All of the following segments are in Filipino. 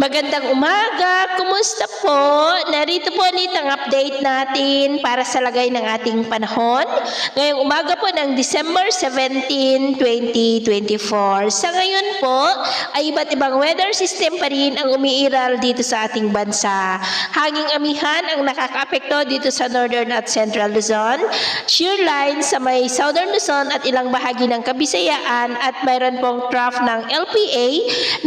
Magandang umaga! Kumusta po? Narito po ulit ang update natin para sa lagay ng ating panahon. Ngayong umaga po ng December 17, 2024. Sa ngayon po ay iba't ibang weather system pa rin ang umiiral dito sa ating bansa. Hanging amihan ang nakakaapekto dito sa Northern at Central Luzon, shear line sa may Southern Luzon at ilang bahagi ng Kabisayaan at mayroon pong trough ng LPA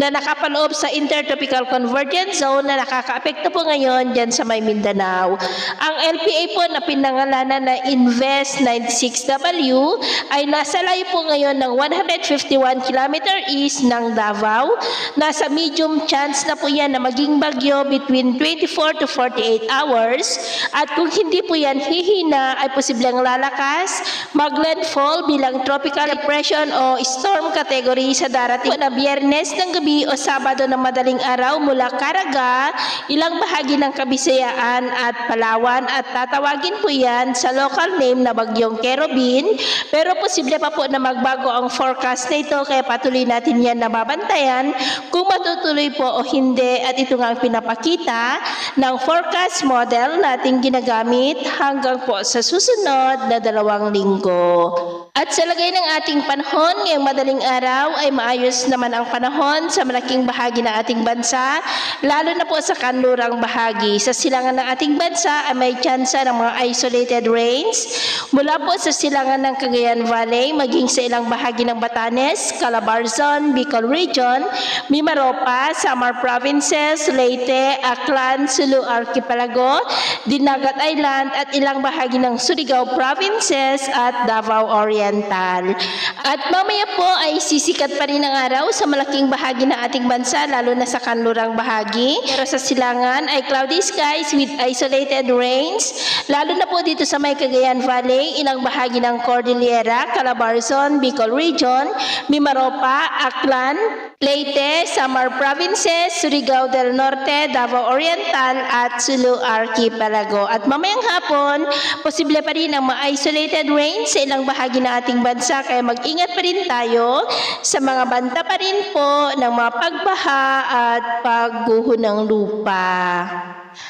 na nakapaloob sa Intertropical Convergence Zone na nakakaapekto po ngayon dyan sa may Mindanao. Ang LPA po na pinangalanan na Invest 96W ay nasa layo po ngayon ng 151 km east ng Davao. Nasa medium chance na po yan na maging bagyo between 24 to 48 hours. At kung hindi po yan hihina ay posibleng lalakas, mag-landfall bilang tropical depression o storm category sa darating na Biyernes ng gabi o Sabado ng madaling araw mula Caraga, ilang bahagi ng Kabisayaan at Palawan at tatawagin po yan sa local name na Bagyong Kerubin, pero posible pa po na magbago ang forecast na ito kaya patuloy natin yan nababantayan kung matutuloy po o hindi at ito nga ang pinapakita ng forecast model nating ginagamit hanggang po sa susunod na 2 linggo. At sa lagay ng ating panahon ngayong madaling araw ay maayos naman ang panahon sa malaking bahagi ng ating bansa, lalo na po sa kanlurang bahagi. Sa silangan ng ating bansa ay may tsansa ng mga isolated rains mula po sa silangan ng Cagayan Valley maging sa ilang bahagi ng Batanes, Calabarzon, Bicol Region, Mimaropa, Samar Provinces, Leyte, Aklan, Sulu Archipelago, Dinagat Island at ilang bahagi ng Surigao Provinces at Davao Oriental. At mamaya po ay sisikat pa rin ang araw sa malaking bahagi ng ating bansa, lalo na sa kanlurang bahagi. Pero sa silangan ay cloudy skies with isolated rains, lalo na po dito sa may Cagayan Valley, ilang bahagi ng Cordillera, Calabarzon, Bicol Region, Mimaropa, Aklan, Leyte, Samar Provinces, Surigao del Norte, Davao Oriental at Sulu Archipelago. At mamayang hapon, posible pa rin ang ma-isolated rains sa ilang bahagi ng ating bansa kaya mag-ingat pa rin tayo sa mga banta pa rin po ng mga pagbaha at pagguho ng lupa.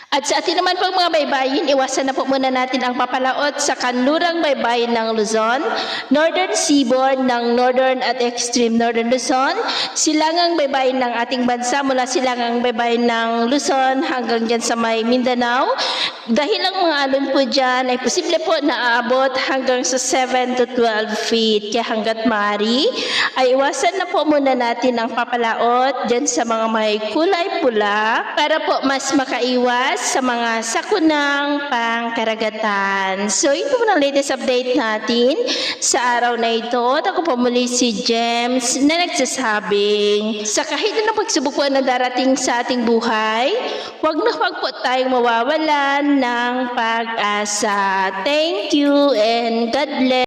At sa atin naman pong mga baybayin, iwasan na po muna natin ang papalaot sa kanlurang baybayin ng Luzon, Northern Seaboard ng Northern at Extreme Northern Luzon, silangang baybayin ng ating bansa mula silangang baybayin ng Luzon hanggang dyan sa may Mindanao. Dahil ang mga alon po dyan ay posible po na aabot hanggang sa 7 to 12 feet. Kaya hanggat maaari ay iwasan na po muna natin ang papalaot dyan sa mga may kulay pula para po mas makaiwas sa mga sakunang pangkaragatan. So ito po ang latest update natin sa araw na ito. At ako po muli si James na nagsasabing sa kahit na pagsubok po na darating sa ating buhay, huwag na huwag po tayong mawawalan ng pag-asa. Thank you and God bless.